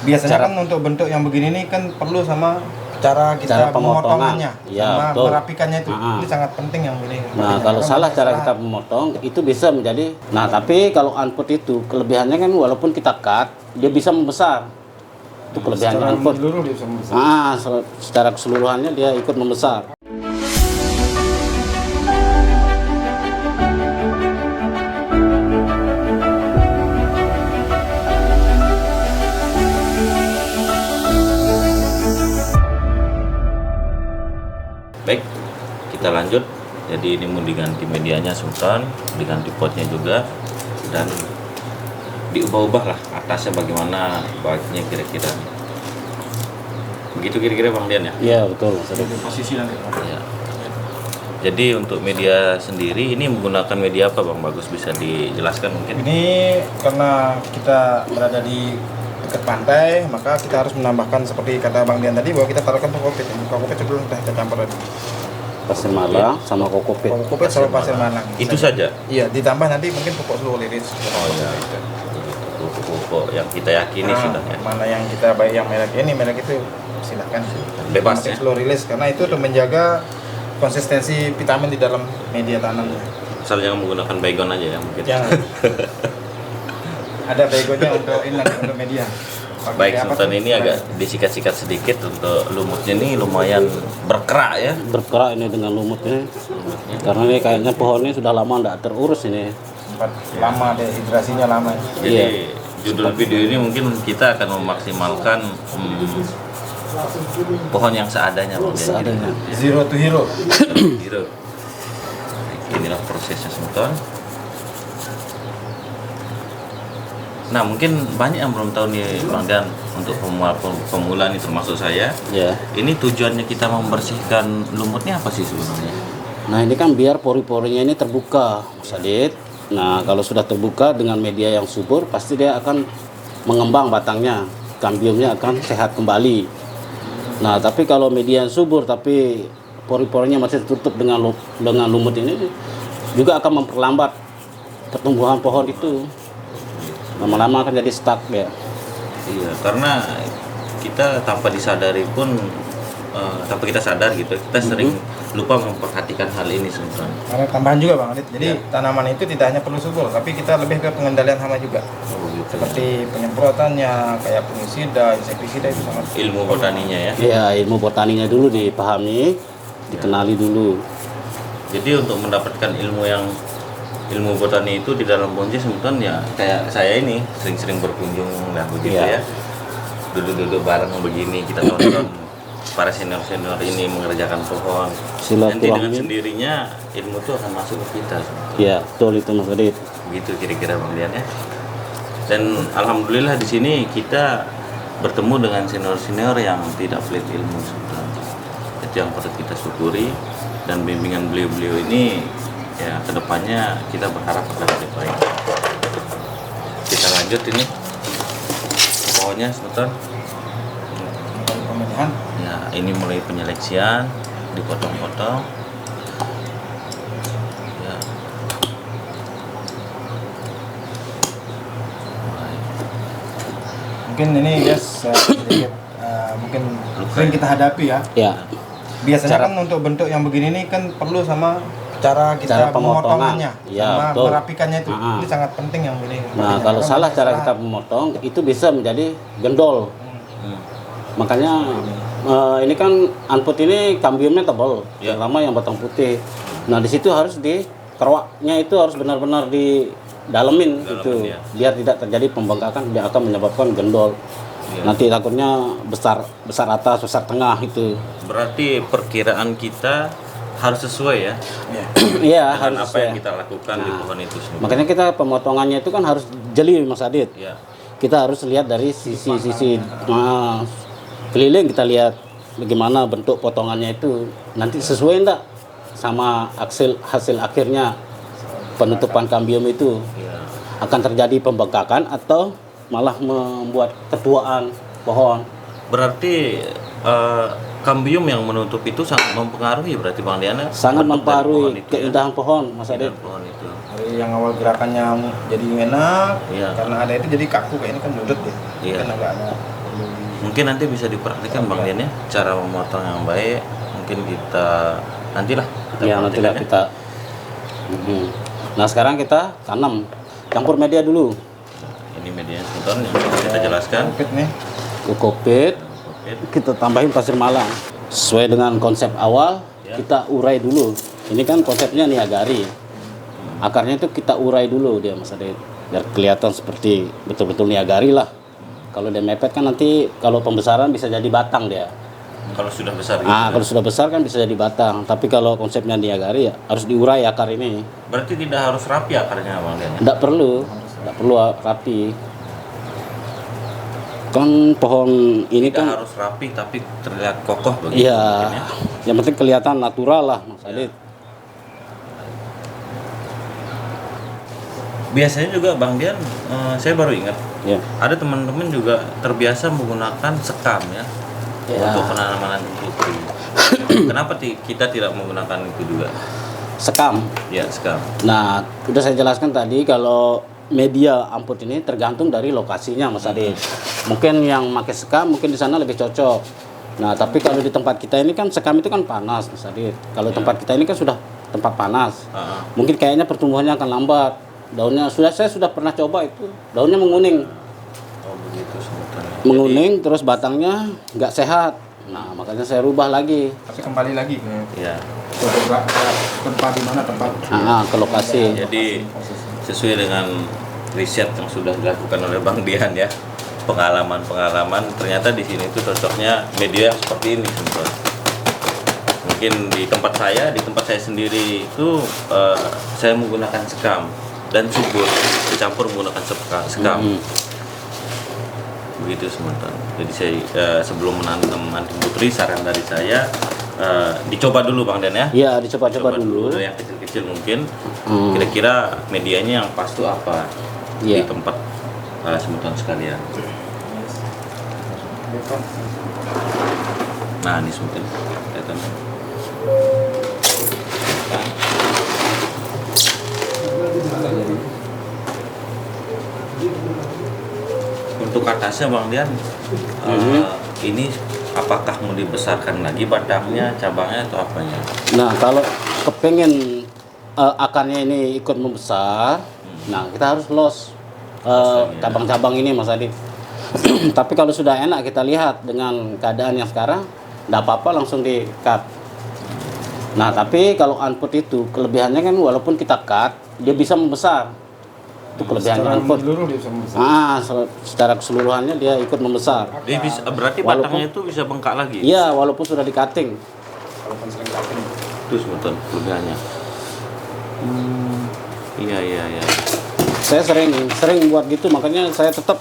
Biasanya kan untuk bentuk yang begini nih kan perlu sama cara kita pemotongannya, ya, sama merapikannya itu. Ini sangat penting yang ini. Nah, kalau salah cara kita memotong itu bisa menjadi. Nah, tapi kalau unput itu kelebihannya kan walaupun kita cut, dia bisa membesar. Itu kelebihannya unput. Secara keseluruhannya dia ikut membesar. Baik, kita lanjut. Jadi ini mau diganti medianya Sultan, diganti potnya juga, dan diubah-ubah lah atasnya bagaimana, bawahnya kira-kira. Begitu kira-kira Bang Dian ya? Iya betul. Posisi nanti. Ya. Jadi untuk media sendiri ini menggunakan media apa Bang? Bagus bisa dijelaskan mungkin? Ini karena kita berada di dekat pantai, maka kita harus menambahkan seperti kata Bang Dian tadi bahwa kita taruhkan kokopit. Kokopit sebelum kita campur tadi. Pasir malang sama kokopit. Kokopit sama pasir malang. Itu saja? Iya, ditambah nanti mungkin pupuk seluruh liris. Oh iya. Pupuk yang kita yakini sudah ya. Mana yang kita baik yang merek ini, merek itu silakan. Bebas ya? Slow release karena itu untuk menjaga konsistensi vitamin di dalam media tanamnya. Asal jangan menggunakan baygon aja ya mungkin. Jangan. Ada baygonnya untuk ini untuk media. Baik, Sultan ini agak disikat-sikat sedikit untuk lumutnya ini lumayan berkerak ya. Berkerak ini dengan lumutnya. Karena ini kayaknya pohonnya sudah lama tidak terurus ini. Lama dehidrasinya lama. Jadi judul video ini mungkin kita akan memaksimalkan pohon yang seadanya Bang. Seadanya. Zero to hero. Hero. Inilah prosesnya Sultan. Nah mungkin banyak yang belum tahu nih Bang Dan, untuk pemula nih termasuk saya. Ya. Ini tujuannya kita membersihkan lumutnya apa sih sebenarnya? Nah ini kan biar pori-porinya ini terbuka, Mas Adit. Nah kalau sudah terbuka dengan media yang subur, pasti dia akan mengembang batangnya, kambiumnya akan sehat kembali. Nah tapi kalau media yang subur tapi pori-porinya masih tertutup dengan lumut ini, juga akan memperlambat pertumbuhan pohon itu. Lama-lama akan jadi stuck ya. Iya, karena kita tanpa disadari pun, tanpa kita sadar gitu, kita sering lupa memperhatikan hal ini sebenarnya. Karena tambahan juga Bang Adit, jadi tanaman itu tidak hanya perlu subur, tapi kita lebih ke pengendalian hama juga. Gitu. Seperti penyemprotannya, kayak fungisida, insektisida itu sangat. Ilmu botaninya ya. Iya, ilmu botaninya dulu dipahami, dikenali dulu. Jadi untuk mendapatkan ilmu botani itu di dalam Bonje sebetulnya ya kayak saya ini sering-sering berkunjung lah begitu ya. Duduk-duduk bareng begini kita tonton para senior-senior ini mengerjakan pohon. Nanti dengan sendirinya ilmu itu akan masuk ke kita. Iya, betul itu Mas Adit. Begitu kira-kira Bang Dian ya. Dan alhamdulillah di sini kita bertemu dengan senior-senior yang tidak pelit ilmu sebetulnya. Itu yang patut kita syukuri, dan bimbingan beliau-beliau ini ya kedepannya kita berharap akan lebih baik. Kita lanjut ini pohonnya sebentar. Pemilihan. Ya ini mulai penyeleksian, dipotong-potong. Ya. Mungkin ini guys sedikit mungkin sering kita hadapi ya. Ya. Biasanya kan untuk bentuk yang begini nih kan perlu sama cara kita pemotongannya, ya, sama merapikannya itu. Ini sangat penting yang ini. Nah kalau salah cara kita memotong itu bisa menjadi gendol. Makanya ini kan unput ini kambiumnya tebal, terutama yang batang putih. Nah di situ harus kerwaknya itu harus benar-benar didalemin gitu, biar tidak terjadi pembengkakan, dia akan menyebabkan gendol. Nanti takutnya besar atas, besar tengah itu. Berarti perkiraan kita harus sesuai ya. Iya, harus harus apa yang kita lakukan di pohon itu sendiri. Makanya kita pemotongannya itu kan harus jeli Mas Adit. Ya. Kita harus lihat dari sisi keliling, kita lihat bagaimana bentuk potongannya itu. Nanti sesuai enggak sama hasil akhirnya penutupan kambium itu. Ya. Akan terjadi pembengkakan atau malah membuat ketuaan pohon. Berarti kambium yang menutup itu sangat mempengaruhi berarti Bang Diana? Sangat mempengaruhi keindahan pohon, Mas Adit. Pohon itu. Dari yang awal gerakannya jadi enak, karena ada itu jadi kaku kayak ini kan mulut ya. Kan agak ada Mungkin nanti bisa dipraktikkan Bang Dian ya, cara memotong yang baik. Mungkin kita nantilah Ya nantilah praktikkan ya. kita. Nah sekarang kita tanam, campur media dulu. Ini media semeton yang sudah kita jelaskan. Kokpit nih. Kokopit, Oke. kita tambahin pasir malang. Sesuai dengan konsep awal, Ya. kita urai dulu. Ini kan konsepnya niagari. Akarnya itu kita urai dulu dia Mas Adit, biar kelihatan seperti betul-betul niagari lah. Kalau dia mepet kan nanti kalau pembesaran bisa jadi batang dia. Kalau sudah besar gitu. Ah, kalau sudah besar kan bisa jadi batang. Tapi kalau konsepnya niagari ya harus diurai akar ini. Berarti tidak harus rapi akarnya Bang Dian ya? Tidak perlu rapi. Kan pohon ini Tidak kan harus rapi tapi terlihat kokoh begitu iya, mungkin ya. yang penting kelihatan natural lah Mas Adit. Biasanya juga Bang Dian, saya baru ingat Ya. ada teman-teman juga terbiasa menggunakan sekam ya, Ya. untuk penanaman anting putri. Kenapa kita tidak menggunakan itu juga? Sekam. Ya sekam. Nah, udah saya jelaskan tadi kalau media amput ini tergantung dari lokasinya Mas Adit. Mungkin yang pakai sekam mungkin di sana lebih cocok. Nah, tapi kalau di tempat kita ini kan sekam itu kan panas Mas Adit. Kalau tempat kita ini kan sudah tempat panas. Mungkin kayaknya pertumbuhannya akan lambat. Daunnya saya sudah pernah coba itu. Daunnya menguning. Oh begitu sebetulnya. Menguning terus batangnya nggak sehat. Nah, makanya saya rubah lagi. Tapi kembali lagi ke Ya. tempat di mana tempat. Ke lokasi. Jadi sesuai dengan riset yang sudah dilakukan oleh Bang Dian ya, pengalaman ternyata di sini itu cocoknya media yang seperti ini sebetulnya. Mungkin di tempat saya sendiri itu saya menggunakan sekam dan subur dicampur menggunakan sekam. Begitu sementara. Jadi saya sebelum menanam anting putri, saran dari saya dicoba dulu Bang Dan ya. Iya, dicoba-coba dulu. Yang kecil-kecil mungkin. Kira-kira medianya yang pas tuh apa di Iya. tempat semeton sekalian. Nah, ini semeton kelihatan. Untuk atasnya Bang Dian, ini apakah mau dibesarkan lagi batangnya, cabangnya atau apanya? Nah, kalau kepengen akarnya ini ikut membesar, nah kita harus los cabang-cabang ini Mas Adit. Tapi kalau sudah enak kita lihat dengan keadaan yang sekarang, tidak apa-apa langsung di-cut. Nah, tapi kalau unput itu kelebihannya kan walaupun kita cut, dia bisa membesar. Itu kelebihannya unput. Secara keseluruhannya dia ikut membesar. Dia bisa, berarti batangnya itu bisa bengkak lagi? Iya, walaupun sudah di-cutting. Walaupun sering cutting. Itu semeton kelebihannya. Iya. Saya sering buat gitu, makanya saya tetap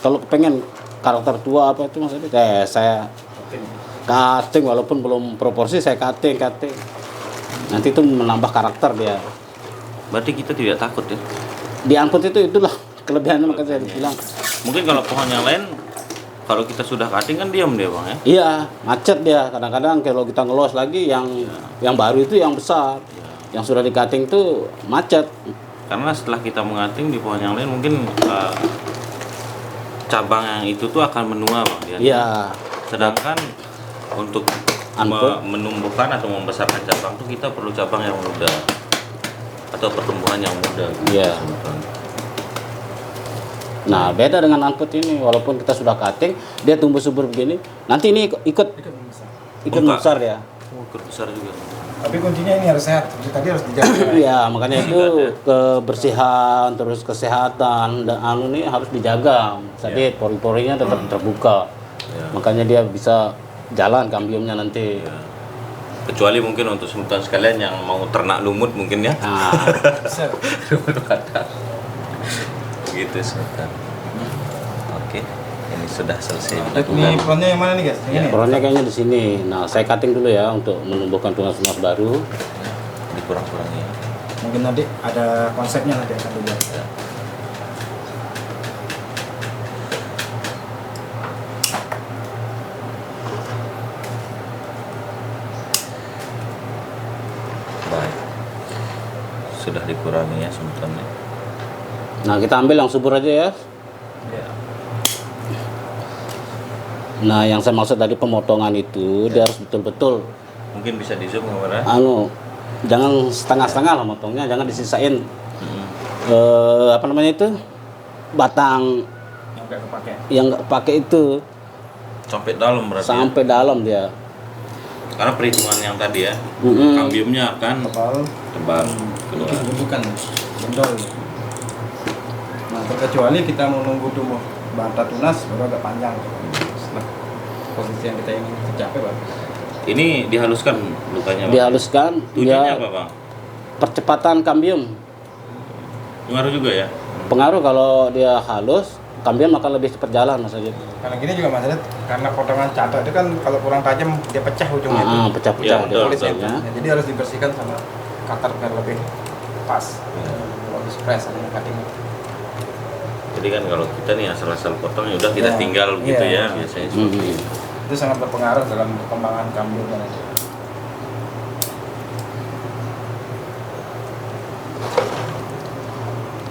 kalau pengen karakter tua apa itu Mas Adit, saya cutting walaupun belum proporsi, saya cutting. Nanti itu menambah karakter dia. Berarti kita tidak takut ya? Di unput itulah kelebihannya, makanya saya bilang. Mungkin kalau pohon yang lain, kalau kita sudah cutting kan diam dia Bang ya? Iya, macet dia. Kadang-kadang kalau kita ngelos lagi yang baru itu yang besar. Yang sudah di cutting itu macet. Karena setelah kita mengating di pohon yang lain mungkin cabang yang itu tuh akan menua Bang Dian. Iya. Sedangkan untuk menumbuhkan atau membesarkan cabang tuh kita perlu cabang yang muda atau pertumbuhan yang muda. Iya. Nah, beda dengan unput ini, walaupun kita sudah cutting, dia tumbuh subur begini. Nanti ini ikut membesar ya. Ikut besar juga. Tapi kuncinya ini harus sehat. Tadi harus dijaga. Iya, makanya itu kebersihan terus kesehatan dan ini harus dijaga. Jadi pori-porinya tetap terbuka. Makanya dia bisa jalan kambiumnya nanti. Kecuali mungkin untuk semeton sekalian yang mau ternak lumut mungkin ya. Nah, Lumut batang. Begitu semeton. Oke, ini sudah selesai Ini dilakukan. perannya yang mana nih guys? Yang ini. perannya kayaknya di sini. Nah, saya cutting dulu ya untuk menumbuhkan tunas-tunas baru. Dikurang-kurangi. Mungkin nanti ada konsepnya nanti akan dibuat. Baik. Sudah dikurangi ya semetonnya. Nah, kita ambil yang subur aja ya. Ya. Nah, yang saya maksud tadi pemotongan itu dia harus betul-betul Mungkin bisa di zoom kamera. jangan setengah-setengah lah motongnya, jangan disisain apa namanya itu batang Yang nggak kepake. yang nggak pakai itu Sampai dalam berarti. sampai dalam dia. Karena perhitungan yang tadi ya, Mm-mm. kambiumnya akan Tebal. keluar. Bukan bendol. Nah, terkecuali kita mau nunggu tumbuh bata tunas baru agak panjang. Setelah posisi yang kita ingin tercapai baru. Ini dihaluskan lukanya, Bang? Dihaluskan, Tujuannya dia apa, Bang? percepatan kambium. Pengaruh juga ya? Pengaruh kalau dia halus, kambium akan lebih cepat jalan Mas Adit. Karena gini juga masalah karena potongan catok itu kan kalau kurang tajam dia pecah ujungnya itu. Pecah-pecah Iya, dia betul, Kulitnya betul. itu. Ya, jadi harus dibersihkan sama cutter biar lebih pas. Lebih fresh sama cutting. Jadi kan kalau kita nih asal-asal potong ya udah kita Ya, tinggal gitu iya. ya biasanya seperti itu. Itu sangat berpengaruh dalam perkembangan kambium dan itu.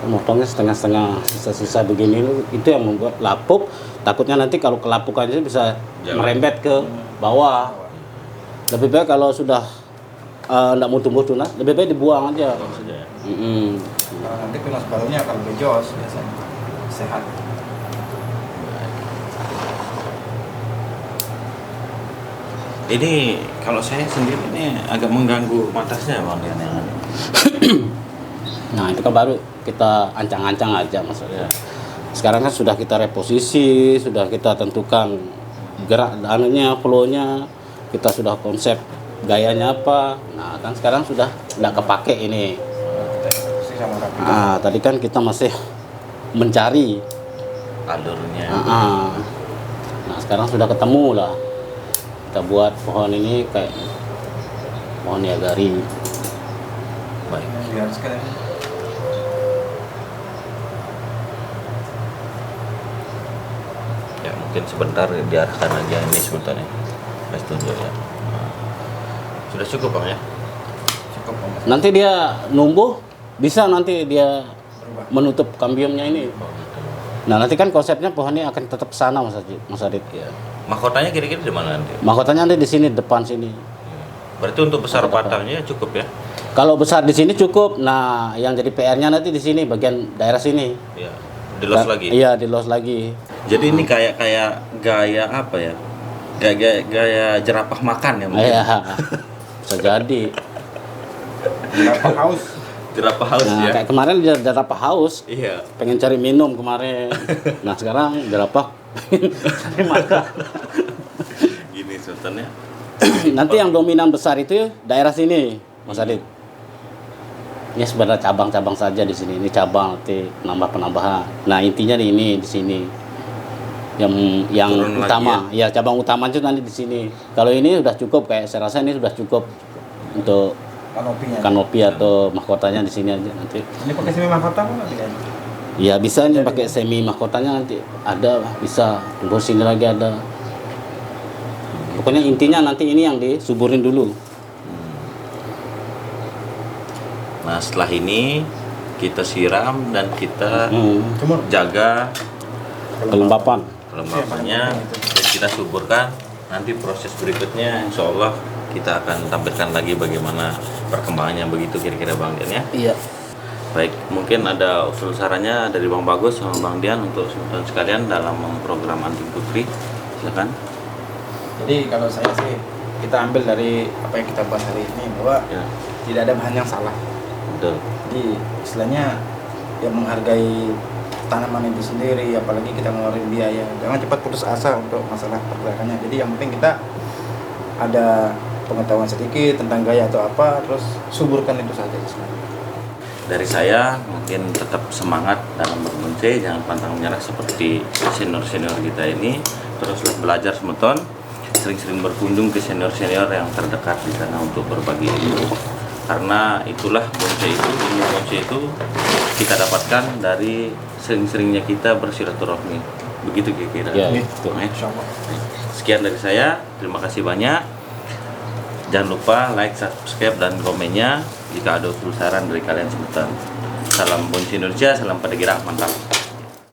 Motongnya setengah-setengah, sisa-sisa begini itu yang membuat lapuk. Takutnya nanti kalau kelapukannya bisa Jalan. merembet ke bawah. Lebih baik kalau sudah tidak mau tumbuh tunas, lebih baik dibuang aja. Potong saja ya. Karena nanti tunas barunya akan lebih jos biasanya. Sehat. Ini kalau saya sendiri ini agak mengganggu matasnya, Bang, yang ada. Nah itu kan baru kita ancang-ancang aja maksudnya. Sekarang kan sudah kita reposisi, sudah kita tentukan gerak anunya, flow-nya, kita sudah konsep gayanya apa. Nah kan sekarang sudah tidak kepake ini. Kita eksekusi sama rapi. Tadi kan kita masih mencari. Alurnya. Nah sekarang sudah ketemu lah. Kita buat pohon ini kayak pohon niagari. Baik. Biar sekalian. Ya mungkin sebentar diarahkan aja ini sebenarnya. Saya setuju ya. Nah, sudah cukup, Bang ya. Cukup Mas. Nanti dia numbuh, bisa nanti dia Berubah. menutup kambiumnya ini. Nah nanti kan konsepnya pohon ini akan tetap sana Mas Adit. Ya. Mahkotanya kira-kira di mana nanti? Mahkotanya nanti di sini depan sini. Berarti untuk besar batangnya cukup ya? Kalau besar di sini cukup. Nah yang jadi PR-nya nanti di sini bagian daerah sini. Iya. Dilos lagi. Iya dilos lagi. Jadi ini kayak gaya apa ya? Gaya jerapah makan ya mungkin. Iya bisa jadi. Berapa haus? Jerapah haus Nah ya. kayak kemarin dia jerapah haus, Iya. pengen cari minum kemarin. Nah sekarang jerapah cari makan. Gini sultannya. Nanti yang dominan besar itu daerah sini, Mas Adit. Ini sebenarnya cabang-cabang saja di sini. Ini cabang nanti nambah penambahan. Nah intinya di ini di sini. Yang Turun lagi utama, ya cabang utama itu nanti di sini. Kalau ini sudah cukup, kayak saya rasa ini sudah cukup untuk Kanopinya. kanopi atau mahkotanya di sini aja nanti. Ini pakai semi mahkota apa nanti kan? Ya bisa nih pakai semi mahkotanya nanti ada lah, bisa tunggu sini lagi ada. Pokoknya intinya nanti ini yang disuburin dulu. Nah setelah ini kita siram dan kita Cumur. jaga Kelembapan. kelembapannya dan kita suburkan. Nanti proses berikutnya insya Allah kita akan tampilkan lagi bagaimana perkembangannya begitu kira-kira Bang Dian ya. Iya. Baik, mungkin ada usul sarannya dari Bang Bagus sama Bang Dian untuk sultan sekalian dalam program Anting Putri. Silakan. Jadi kalau saya sih kita ambil dari apa yang kita bahas hari ini bahwa Ya, tidak ada bahan yang salah. betul. Jadi istilahnya yang menghargai tanaman itu sendiri, apalagi kita ngeluarin biaya. Jangan cepat putus asa untuk masalah pergerakannya. Jadi yang penting kita ada pengetahuan sedikit tentang gaya atau apa, terus suburkan itu saja. Dari saya mungkin tetap semangat dalam berbonsai, jangan pantang menyerah seperti senior-senior kita ini. Teruslah belajar semeton, sering-sering berkunjung ke senior-senior yang terdekat di sana untuk berbagi ilmu. Karena itulah bonsai itu, ilmu bonsai itu kita dapatkan dari sering-seringnya kita bersilaturahmi. Begitu kira-kira. Ya, Ya. betul. Insyaallah. Sekian dari saya, terima kasih banyak. Jangan lupa like, subscribe, dan komennya jika ada usul saran dari kalian sebutan. Salam bonsai Indonesia, salam pada gerak mantap.